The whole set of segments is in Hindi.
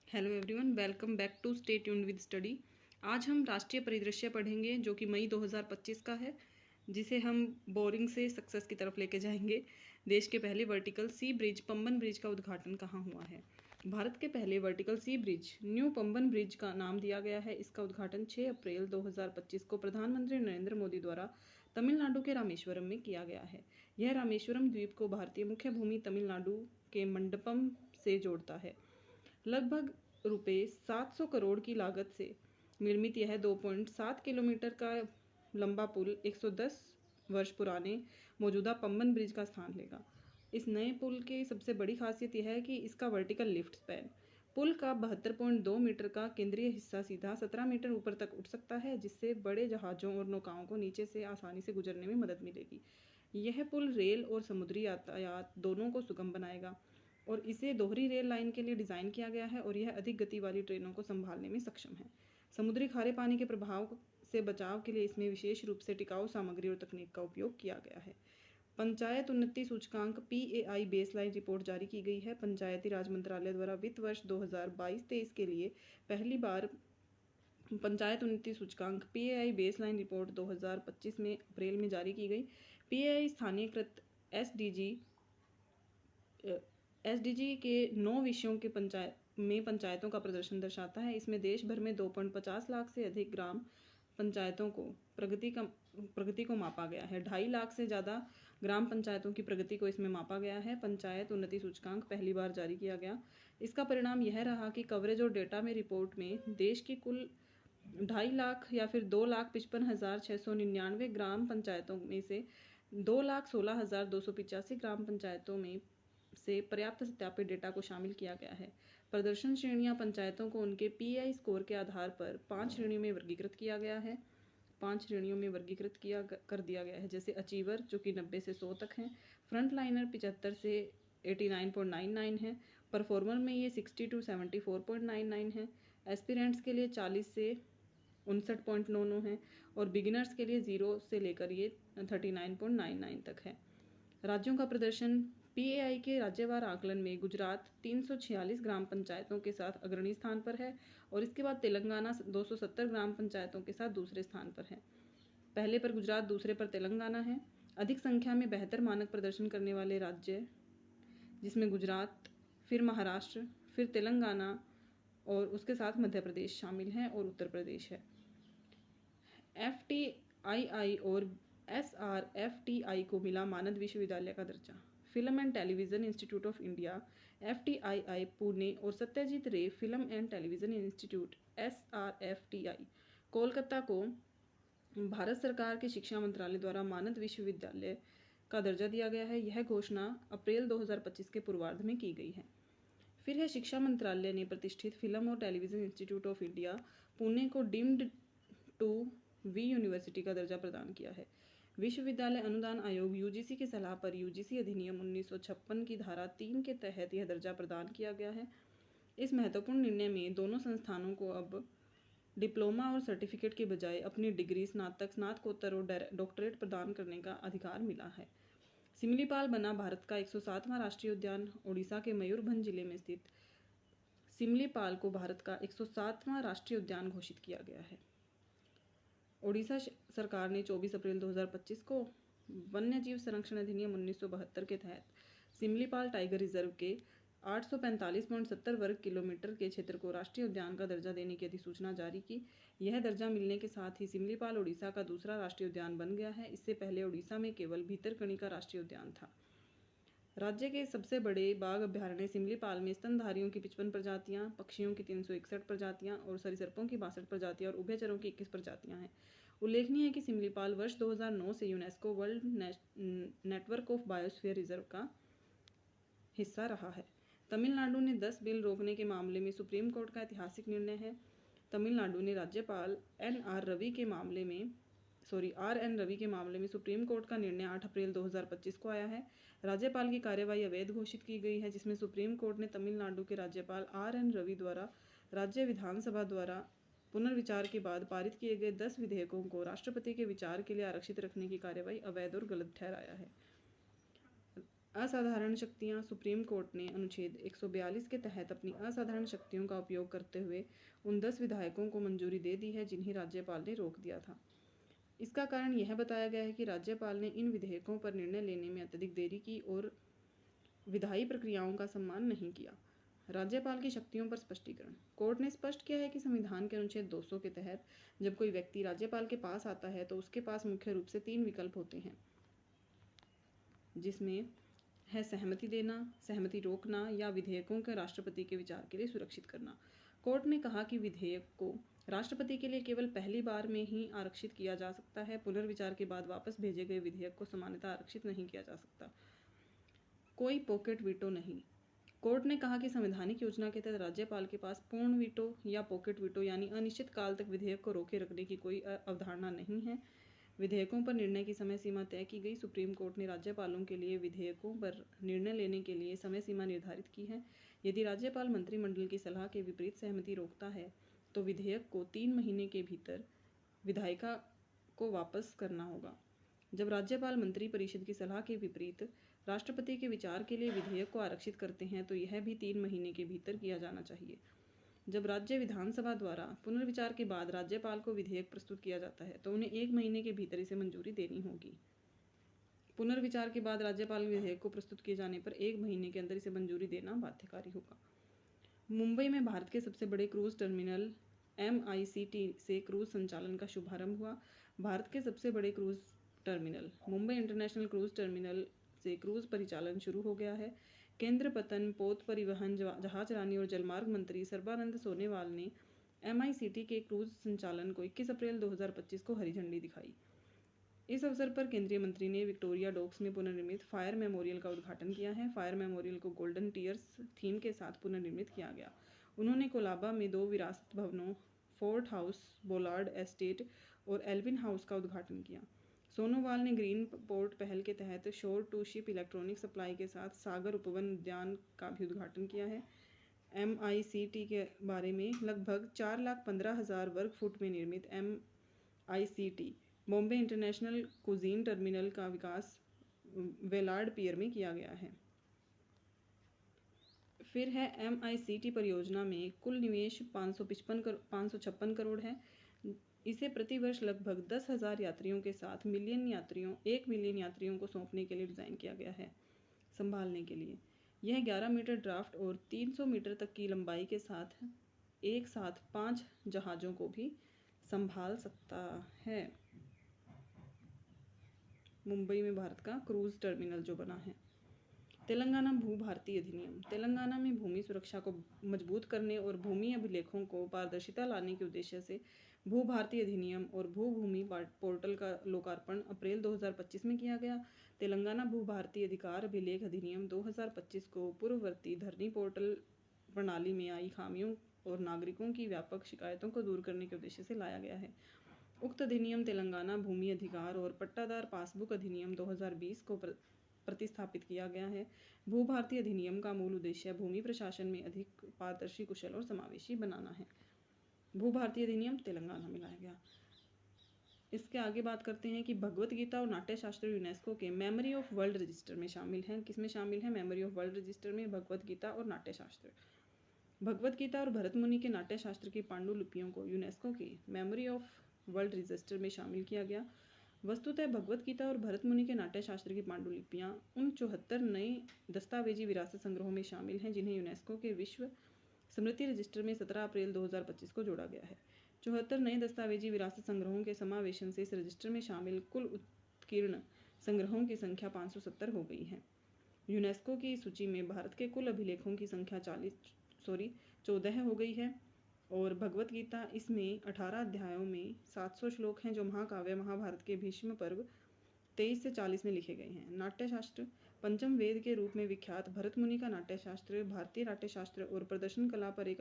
Hello everyone, welcome back to stay tuned with study. आज हम राष्ट्रीय परिदृश्य पढ़ेंगे जो कि मई 2025 का है, जिसे हम बोरिंग से सक्सेस की तरफ लेके जाएंगे। देश के पहले वर्टिकल सी ब्रिज पंबन ब्रिज का उद्घाटन कहाँ हुआ है? भारत के पहले वर्टिकल सी ब्रिज न्यू पंबन ब्रिज का नाम दिया गया है। इसका उद्घाटन 6 अप्रैल 2025 को प्रधानमंत्री नरेंद्र मोदी द्वारा तमिलनाडु के रामेश्वरम में किया गया है। यह रामेश्वरम द्वीप को भारतीय मुख्य भूमि तमिलनाडु के मंडपम से जोड़ता है। लगभग रुपये 700 करोड़ की लागत से निर्मित यह 2.7 किलोमीटर का लंबा पुल 110 वर्ष पुराने मौजूदा पंबन ब्रिज का स्थान लेगा। इस नए पुल की सबसे बड़ी खासियत यह है कि इसका वर्टिकल लिफ्ट स्पैन पुल का 72.2 मीटर का केंद्रीय हिस्सा सीधा 17 मीटर ऊपर तक उठ सकता है, जिससे बड़े जहाज़ों और नौकाओं को नीचे से आसानी से गुजरने में मदद मिलेगी। यह पुल रेल और समुद्री यातायात दोनों को सुगम बनाएगा और इसे दोहरी रेल लाइन के लिए डिज़ाइन किया गया है और यह अधिक गति वाली ट्रेनों को संभालने में सक्षम है। समुद्री खारे पानी के प्रभाव से बचाव के लिए इसमें विशेष रूप से टिकाऊ सामग्री और तकनीक का उपयोग किया गया है। पंचायत उन्नति सूचकांक PAI बेसलाइन रिपोर्ट जारी की गई है। पंचायती राज मंत्रालय द्वारा वित्त वर्ष 2022-23 के लिए पहली बार पंचायत उन्नति सूचकांक PAI बेसलाइन रिपोर्ट 2025 में अप्रैल में जारी की गई। PAI स्थानीयकृत SDG के 9 विषयों के पंचायतों का प्रदर्शन दर्शाता है। इसमें देश भर में 2.50 लाख से अधिक ग्राम पंचायतों को प्रगति को मापा गया है। 2.5 लाख से ज़्यादा ग्राम पंचायतों की प्रगति को इसमें मापा गया है। पंचायत उन्नति सूचकांक पहली बार जारी किया गया। इसका परिणाम यह रहा कि कवरेज और डेटा में रिपोर्ट में देश की कुल 2.5 लाख या फिर 2,55,699 ग्राम पंचायतों में से 2,16,285 ग्राम पंचायतों में से पर्याप्त सत्यापित डेटा को शामिल किया गया है। प्रदर्शन श्रेणियां पंचायतों को उनके PAI स्कोर के आधार पर 5 श्रेणियों में वर्गीकृत किया गया है। 5 श्रेणियों में वर्गीकृत कर दिया गया है, जैसे अचीवर जो कि 90 से 100 तक है, फ्रंट लाइनर 75 से 89.99 है, परफॉर्मर में ये 60 to 74.99 है, एस्पिरेंट्स के लिए 40 से 59.99 है और बिगिनर्स के लिए 0 से लेकर ये 39.99 तक है। राज्यों का प्रदर्शन PAI के राज्यवार आकलन में गुजरात 346 ग्राम पंचायतों के साथ अग्रणी स्थान पर है और इसके बाद तेलंगाना 270 ग्राम पंचायतों के साथ दूसरे स्थान पर है। पहले पर गुजरात, दूसरे पर तेलंगाना है। अधिक संख्या में बेहतर मानक प्रदर्शन करने वाले राज्य जिसमें गुजरात, फिर महाराष्ट्र, फिर तेलंगाना और उसके साथ मध्य प्रदेश शामिल हैं और उत्तर प्रदेश है। FTII और SRFTI को मिला मानद विश्वविद्यालय का दर्जा। Film and television institute of India FTII Pune और सत्यजीत रे film and television institute SRFTI Kolkata को भारत सरकार के शिक्षा मंत्रालय द्वारा मानद विश्वविद्यालय का दर्जा दिया गया है। यह घोषणा अप्रैल 2025 के पूर्वार्ध में की गई है। फिर है शिक्षा मंत्रालय ने प्रतिष्ठित फिल्म और television institute of India Pune को डीम्ड टू V यूनिवर्सिटी का दर्जा प्रदान किया है। विश्वविद्यालय अनुदान आयोग UGC की सलाह पर UGC अधिनियम 1956 की धारा 3 के तहत यह दर्जा प्रदान किया गया है। इस महत्वपूर्ण निर्णय में दोनों संस्थानों को अब डिप्लोमा और सर्टिफिकेट के बजाय अपनी डिग्री स्नातक, स्नातकोत्तर और डॉक्टरेट प्रदान करने का अधिकार मिला है। सिमलीपाल बना भारत का 107वां राष्ट्रीय उद्यान। ओडिशा के मयूरभंज जिले में स्थित सिमलीपाल को भारत का 107वां राष्ट्रीय उद्यान घोषित किया गया है। ओडिशा सरकार ने 24 अप्रैल 2025 को वन्यजीव संरक्षण अधिनियम 1972 के तहत सिमलीपाल टाइगर रिजर्व के 845.70 वर्ग किलोमीटर के क्षेत्र को राष्ट्रीय उद्यान का दर्जा देने की अधिसूचना जारी की। यह दर्जा मिलने के साथ ही सिमलीपाल ओडिशा का दूसरा राष्ट्रीय उद्यान बन गया है। इससे पहले ओडिशा में केवल भीतरकनिका राष्ट्रीय उद्यान था। राज्य के सबसे बड़े बाघ अभ्यारण्य सिमलीपाल में स्तनधारियों की 55 प्रजातियां, पक्षियों की 361 प्रजातियां और सरीसृपों की 62 प्रजातियां और उभयचरों की 21 प्रजातियां हैं। उल्लेखनीय है कि सिमलीपाल वर्ष 2009 से UNESCO world network of biosphere reserve का हिस्सा रहा है। तमिलनाडु ने 10 बिल रोकने के मामले में सुप्रीम कोर्ट का ऐतिहासिक निर्णय है। तमिलनाडु ने राज्यपाल RN रवि के मामले में सुप्रीम कोर्ट का निर्णय 8 अप्रैल 2025 को आया है। राज्यपाल की कार्यवाही अवैध घोषित की गई है, जिसमें सुप्रीम कोर्ट ने तमिलनाडु के राज्यपाल RN रवि द्वारा राज्य विधानसभा द्वारा पुनर्विचार के बाद पारित किए गए 10 विधेयकों को राष्ट्रपति के विचार के लिए आरक्षित रखने की कार्यवाही अवैध और गलत ठहराया है। असाधारण शक्तियां। सुप्रीम कोर्ट ने अनुच्छेद 142 के तहत अपनी असाधारण शक्तियों का उपयोग करते हुए उन 10 विधायकों को मंजूरी दे दी है जिन्हें राज्यपाल ने रोक दिया था। इसका कारण यह बताया गया है कि राज्यपाल ने इन विधेयकों पर निर्णय लेने में अत्यधिक देरी की और विधायी प्रक्रियाओं का सम्मान नहीं किया। राज्यपाल की शक्तियों पर स्पष्टीकरण। कोर्ट ने स्पष्ट किया है कि संविधान के अनुच्छेद 200 के तहत जब कोई व्यक्ति राज्यपाल के पास आता है तो उसके पास मुख्य रूप से 3 विकल्प होते हैं, जिसमें है सहमति देना, सहमति रोकना या विधेयकों के राष्ट्रपति के विचार के लिए सुरक्षित करना। कोर्ट ने कहा कि विधेयक को राष्ट्रपति के लिए केवल पहली बार में ही आरक्षित किया जा सकता है। पुनर्विचार के बाद वापस भेजे गए विधेयक को सामान्यतः आरक्षित नहीं किया जा सकता। कोई पॉकेट वीटो नहीं। कोर्ट ने कहा कि संवैधानिक योजना के तहत राज्यपाल के पास पूर्ण वीटो या पॉकेट वीटो यानी अनिश्चित काल तक विधेयक को रोके रखने की कोई अवधारणा नहीं है। विधेयकों पर निर्णय की समय सीमा तय की गई। सुप्रीम कोर्ट ने राज्यपालों के लिए विधेयकों पर निर्णय लेने के लिए समय सीमा निर्धारित की है। यदि राज्यपाल मंत्रिमंडल की सलाह के विपरीत सहमति रोकता है तो विधेयक को 3 महीने के भीतर विधायिका को वापस करना होगा। जब राज्यपाल मंत्रिपरिषद की सलाह के विपरीत राष्ट्रपति के विचार के लिए विधेयक को आरक्षित करते हैं तो यह भी 3 महीने के भीतर किया जाना चाहिए। जब राज्य विधानसभा द्वारा पुनर्विचार के बाद राज्यपाल को विधेयक प्रस्तुत किया जाता है तो उन्हें 1 महीने के भीतर इसे मंजूरी देनी होगी। पुनर्विचार के बाद राज्यपाल विधेयक को प्रस्तुत किए जाने पर 1 महीने के अंदर इसे मंजूरी देना बाध्यकारी होगा। मुंबई में भारत के सबसे बड़े क्रूज टर्मिनल MICT से क्रूज संचालन का शुभारंभ हुआ। भारत के सबसे बड़े cruise terminal Mumbai international cruise terminal से क्रूज परिचालन शुरू हो गया है। केंद्र पत्तन, पोत परिवहन, जहाजरानी और जलमार्ग मंत्री सर्बानंद सोनोवाल ने MICT के क्रूज संचालन को 21 अप्रैल 2025 को हरी झंडी दिखाई। इस अवसर पर केंद्रीय मंत्री ने विक्टोरिया डॉक्स में पुनर्निर्मित फायर मेमोरियल का उद्घाटन किया है। फायर मेमोरियल को गोल्डन टीयर्स थीम के साथ पुनर्निर्मित किया गया। उन्होंने कोलाबा में 2 विरासत भवनों, फोर्ट हाउस, बोलार्ड एस्टेट और एल्विन हाउस का उद्घाटन किया। सोनोवाल ने ग्रीन पोर्ट पहल के तहत शोर टू शिप इलेक्ट्रॉनिक सप्लाई के साथ सागर उपवन उद्यान का भी उद्घाटन किया है। MICT के बारे में लगभग 4,15,000 वर्ग फुट में निर्मित MICT Bombay international cuisine terminal का विकास वेलार्ड पियर में किया गया है। फिर है MICT परियोजना में कुल निवेश 556 करोड़ है। इसे प्रतिवर्ष लगभग 10,000 यात्रियों के साथ 1 मिलियन यात्रियों को सौंपने के लिए डिज़ाइन किया गया है। संभालने के लिए यह 11 मीटर ड्राफ्ट और 300 मीटर तक की लंबाई के साथ एक साथ 5 जहाज़ों को भी संभाल सकता है। मुंबई में भारत का क्रूज टर्मिनल जो बना है। तेलंगाना भू भारती अधिनियम। तेलंगाना में भूमि सुरक्षा को मजबूत करने और भूमि अभिलेखों को पारदर्शिता लाने के उद्देश्य से भू भारती अधिनियम और भू भूमि पोर्टल का लोकार्पण अप्रैल 2025 में किया गया। तेलंगाना भू भारती अधिकार अभिलेख अधिनियम 2025 को पूर्ववर्ती धरनी पोर्टल प्रणाली में आई खामियों और नागरिकों की व्यापक शिकायतों को दूर करने के उद्देश्य से लाया गया है। उक्त अधिनियम तेलंगाना भूमि अधिकार और पट्टादार पासबुक अधिनियम 2020 को प्रतिस्थापित किया गया है। भू भारती अधिनियम का मूल उद्देश्य भूमि प्रशासन में अधिक पारदर्शी, कुशल और समावेशी बनाना है। भू भारती अधिनियम तेलंगाना में लाया गया। इसके आगे बात करते हैं कि भगवत गीता और नाट्यशास्त्र यूनेस्को के मेमोरी ऑफ वर्ल्ड रजिस्टर में शामिल हैं। किसमें शामिल है? मेमोरी ऑफ वर्ल्ड रजिस्टर में भगवत गीता और नाट्यशास्त्र। भगवत गीता और भरत मुनि के नाट्यशास्त्र की पांडुलिपियों को यूनेस्को के मेमोरी ऑफ वर्ल्ड रजिस्टर में शामिल किया गया। वस्तुतः भगवत गीता और भरत मुनि के नाट्यशास्त्र की पांडुलिपियां उन 74 नए दस्तावेजी विरासत संग्रहों में शामिल हैं जिन्हें यूनेस्को के विश्व स्मृति रजिस्टर में 17 अप्रैल 2025 को जोड़ा गया है। 74 नए दस्तावेजी विरासत संग्रहों के समावेशन से इस रजिस्टर में शामिल कुल उत्कीर्ण संग्रहों की संख्या 570 हो गई है। यूनेस्को की सूची में भारत के कुल अभिलेखों की संख्या 14 हो गई है और भगवत गीता इसमें 18 अध्यायों में 700 श्लोक हैं जो महाकाव्य महाभारत के भीष्म पर्व 23 से 40 में लिखे गए हैं। नाट्यशास्त्र पंचम वेद के रूप में विख्यात भरत मुनि का नाट्यशास्त्र भारतीय नाट्यशास्त्र और प्रदर्शन कला पर एक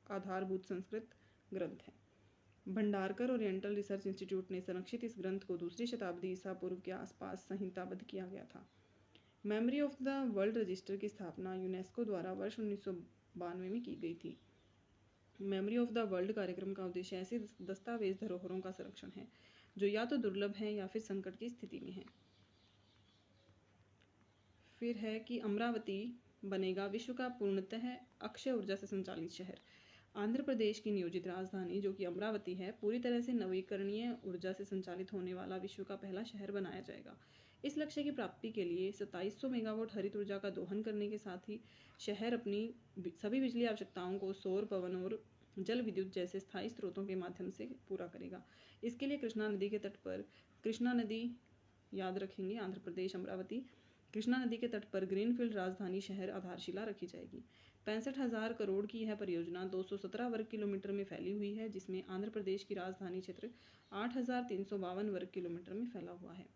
आधारभूत संस्कृत ग्रंथ है। भंडारकर ओरिएंटल रिसर्च इंस्टीट्यूट ने संरक्षित इस ग्रंथ को 2री शताब्दी ईसा पूर्व के आसपास संहिताबद्ध किया गया था। Memory of the world register की स्थापना यूनेस्को द्वारा वर्ष 1992 में की गई थी। मेमोरी ऑफ द वर्ल्ड कार्यक्रम का उद्देश्य ऐसे दस्तावेज धरोहरों का संरक्षण है जो या तो दुर्लभ हैं या फिर संकट की स्थिति में हैं। फिर है कि अमरावती बनेगा विश्व का पूर्णतः अक्षय ऊर्जा से संचालित शहर। आंध्र प्रदेश की नियोजित राजधानी जो कि अमरावती है पूरी तरह से नवीकरणीय ऊर्जा से संचालित होने वाला विश्व का पहला शहर बनाया जाएगा। इस लक्ष्य की प्राप्ति के लिए 2700 मेगावाट हरित ऊर्जा का दोहन करने के साथ ही शहर अपनी सभी बिजली आवश्यकताओं को सौर, पवन और जल विद्युत जैसे स्थायी स्रोतों के माध्यम से पूरा करेगा। इसके लिए कृष्णा नदी के तट पर, कृष्णा नदी याद रखेंगे, आंध्र प्रदेश अमरावती, कृष्णा नदी के तट पर ग्रीनफील्ड राजधानी शहर आधारशिला रखी जाएगी। 65,000 करोड़ की यह परियोजना 217 वर्ग किलोमीटर में फैली हुई है, जिसमें आंध्र प्रदेश की राजधानी क्षेत्र 8,352 वर्ग किलोमीटर में फैला हुआ है।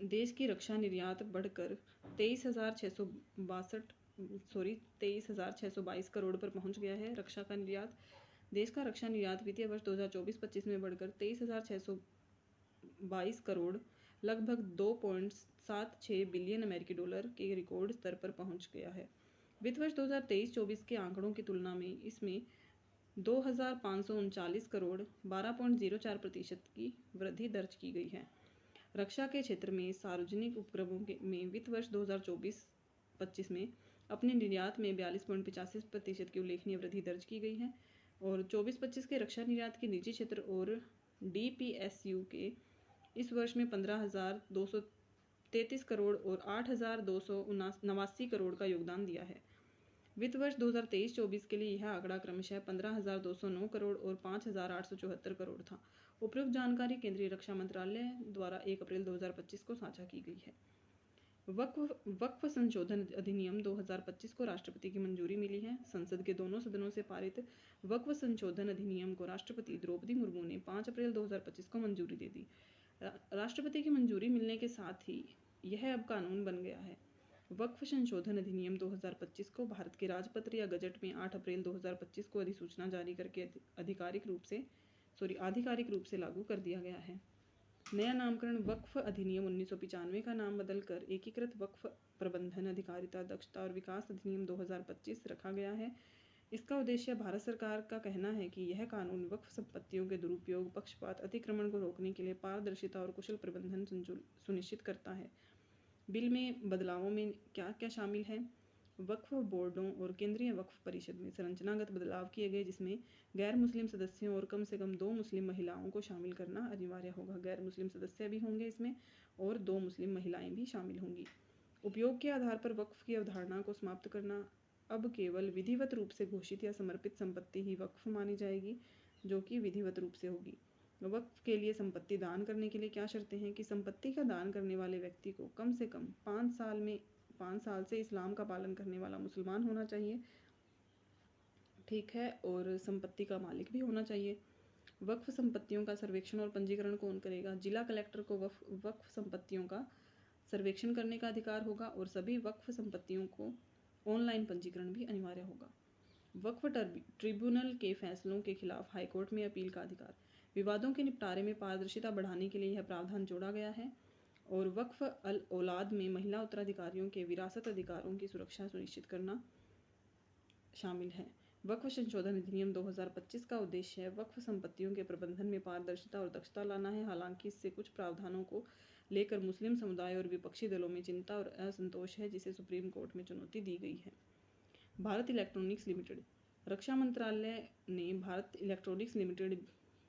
देश की रक्षा निर्यात बढ़कर 23,622 करोड़ पर पहुंच गया है। रक्षा का निर्यात, देश का रक्षा निर्यात वित्तीय वर्ष 2024-25 में बढ़कर 23,622 करोड़ लगभग 2.76 बिलियन अमेरिकी डॉलर के रिकॉर्ड स्तर पर पहुंच गया है। वित्त वर्ष 2023-24 के आंकड़ों की तुलना में इसमें 2,539 करोड़ 12.04% की वृद्धि दर्ज की गई है। रक्षा के क्षेत्र में सार्वजनिक उपक्रमों में वित्त वर्ष 2024-25 में अपने निर्यात में 42.85% की उल्लेखनीय वृद्धि दर्ज की गई है और 24-25 के रक्षा निर्यात के निजी क्षेत्र और DPSU के इस वर्ष में 15,233 करोड़ और 8,289 करोड़ का योगदान दिया है। वित्त वर्ष 2023-24 के लिए यह आंकड़ा क्रमशः 15,209 करोड़ और 5,874 करोड़ था। उपयुक्त जानकारी केंद्रीय रक्षा मंत्रालय द्वारा 1 अप्रैल 2025 को साझा की गई है। वक्फ संशोधन अधिनियम 2025 को राष्ट्रपति की मंजूरी मिली है। संसद के दोनों सदनों से पारित वक्फ संशोधन अधिनियम को राष्ट्रपति द्रौपदी मुर्मू ने 5 अप्रैल 2025 को मंजूरी दे दी। राष्ट्रपति की मंजूरी मिलने के साथ ही यह अब कानून बन गया है। वक्फ संशोधन अधिनियम 2025 को भारत के राजपत्र या गजट में 8 अप्रैल 2025 को अधिसूचना जारी करके आधिकारिक रूप से लागू कर दिया गया है। नया नामकरण वक्फ अधिनियम 1995 का नाम बदलकर एकीकृत वक्फ प्रबंधन, अधिकारिता, दक्षता और विकास अधिनियम 2025 रखा गया है। इसका उद्देश्य, भारत सरकार का कहना है कि यह कानून वक्फ संपत्तियों के दुरुपयोग, पक्षपात, अतिक्रमण को रोकने के लिए पारदर्शिता और कुशल प्रबंधन सुनिश्चित करता है। बिल में बदलावों में क्या क्या शामिल है? वक्फ बोर्डों और केंद्रीय वक्फ परिषद में संरचनागत बदलाव किए गए, जिसमें गैर मुस्लिम सदस्यों और कम से कम 2 मुस्लिम महिलाओं को शामिल करना अनिवार्य होगा। गैर मुस्लिम सदस्य भी होंगे इसमें और 2 मुस्लिम महिलाएं भी शामिल होंगी। उपयोग के आधार पर वक्फ की अवधारणा को समाप्त करना। अब केवल विधिवत रूप से घोषित या समर्पित संपत्ति ही वक्फ मानी जाएगी, जो कि विधिवत रूप से होगी। वक्फ के लिए संपत्ति दान करने के लिए क्या शर्तें हैं कि संपत्ति का दान करने वाले व्यक्ति को कम से कम 5 साल से इस्लाम का पालन करने वाला मुसलमान होना चाहिए, ठीक है, और संपत्ति का मालिक भी होना चाहिए। वक्फ संपत्तियों का सर्वेक्षण और पंजीकरण कौन करेगा? जिला कलेक्टर को वक्फ संपत्तियों का सर्वेक्षण करने का अधिकार होगा और सभी वक्फ संपत्तियों को ऑनलाइन पंजीकरण भी अनिवार्य होगा। वक्फ ट्रिब्यूनल के फैसलों के खिलाफ हाईकोर्ट में अपील का अधिकार। विवादों के निपटारे में पारदर्शिता बढ़ाने के लिए यह प्रावधान जोड़ा गया है और वक्फ अल औलाद में महिला उत्तराधिकारियों के विरासत अधिकारों की सुरक्षा सुनिश्चित करना शामिल है। वक्फ संशोधन अधिनियम 2025 का उद्देश्य वक्फ संपत्तियों के प्रबंधन में पारदर्शिता और दक्षता लाना है। हालांकि इससे कुछ प्रावधानों को लेकर मुस्लिम समुदाय और विपक्षी दलों में चिंता और असंतोष है, जिसे सुप्रीम कोर्ट में चुनौती दी गई है। Bharat electronics limited. रक्षा मंत्रालय ने Bharat electronics limited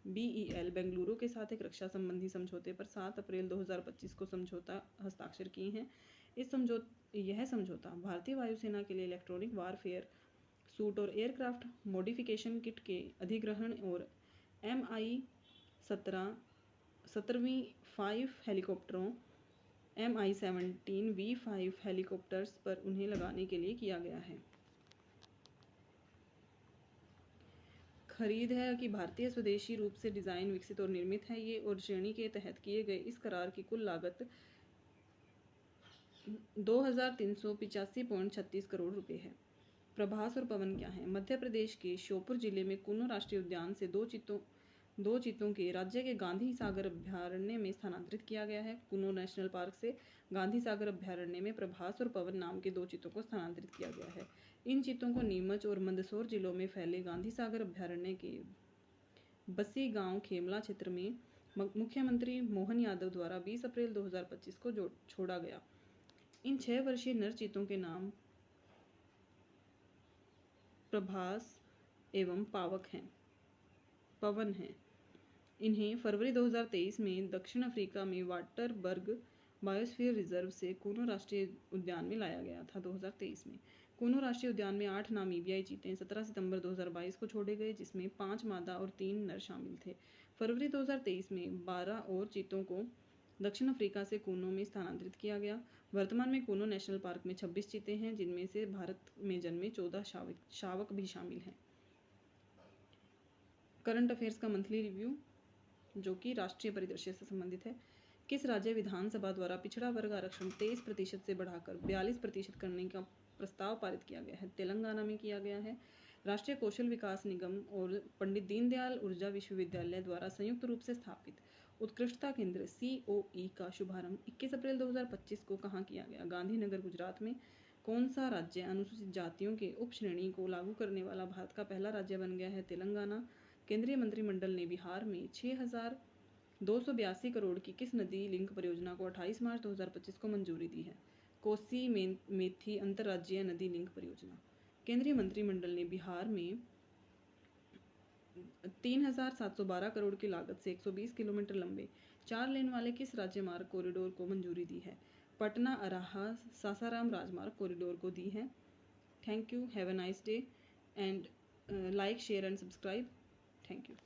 BEL Bengaluru के साथ एक रक्षा संबंधी समझौते पर 7 अप्रैल 2025 को समझौता हस्ताक्षर किए हैं। यह समझौता भारतीय वायुसेना के लिए इलेक्ट्रॉनिक वारफेयर सूट और एयरक्राफ्ट मॉडिफिकेशन किट के अधिग्रहण और MI-17वीं 5 हेलीकॉप्टरों, MI-17V5 हेलीकॉप्टर्स पर उन्हें लगाने के लिए किया गया है। खरीद है कि भारतीय स्वदेशी रूप से डिज़ाइन, विकसित और निर्मित है ये, और श्रेणी के तहत किए गए इस करार की कुल लागत 2,385.36 करोड़ रुपए है। प्रभास और पवन क्या है? मध्य प्रदेश के श्योपुर जिले में कुनो राष्ट्रीय उद्यान से दो चीतों के राज्य के गांधी सागर अभ्यारण्य में स्थानांतरित किया गया है। कुनो नेशनल पार्क से गांधी सागर अभ्यारण्य में प्रभास और पवन नाम के 2 चीतों को स्थानांतरित किया गया है। इन चीतों को नीमच और मंदसौर जिलों में फैले गांधी सागर अभ्यारण्य के बसी गांव खेमला क्षेत्र में मुख्यमंत्री मोहन यादव द्वारा 20 अप्रैल 2025 को छोड़ा गया। इन 6 वर्षीय नर चीतों के नाम प्रभास एवं पवन हैं। इन्हें फरवरी 2023 में दक्षिण अफ्रीका में वाटरबर्ग बायोस्फीयर रिजर्व से कूनो राष्ट्रीय उद्यान में लाया गया था। 2023 में कूनो राष्ट्रीय उद्यान में 8 नामीबियाई चीते 17 सितंबर 2022 को छोड़े गए, जिसमें 5 मादा और 3 नर शामिल थे। फरवरी 2023 में 12 और चीतों को दक्षिण अफ्रीका से कूनो में स्थानांतरित किया गया। वर्तमान में कूनो नेशनल पार्क में 26 चीते हैं, जिनमें से भारत में जन्मे 14 शावक भी शामिल हैं। करंट अफेयर्स का मंथली रिव्यू, जो कि राष्ट्रीय परिदृश्य से संबंधित है। किस राज्य विधानसभा द्वारा पिछड़ा वर्ग आरक्षण 23% से बढ़ाकर 42% करने का प्रस्ताव पारित किया गया है? तेलंगाना में किया गया है। राष्ट्रीय कौशल विकास निगम और पंडित दीनदयाल ऊर्जा विश्वविद्यालय द्वारा संयुक्त रूप से स्थापित उत्कृष्टता केंद्र COE का शुभारंभ 21 अप्रैल 2025 को कहाँ किया गया? गांधीनगर, गुजरात में। कौन सा राज्य अनुसूचित जातियों के उप श्रेणी को लागू करने वाला भारत का पहला राज्य बन गया है? तेलंगाना। केंद्रीय मंत्रिमंडल ने बिहार में 6,282 करोड़ की किस नदी लिंक परियोजना को 28 मार्च 2025 को मंजूरी दी है? कोसी मेथी अंतर्राज्यीय नदी लिंक परियोजना। केंद्रीय मंत्रिमंडल ने बिहार में 3,712 करोड़ की लागत से 120 किलोमीटर लंबे 4 लेन वाले किस राज्य मार्ग कॉरिडोर को मंजूरी दी है? पटना अराहा सासाराम राजमार्ग कॉरिडोर को दी है। Thank you, have a nice day and like, share and subscribe. Thank you.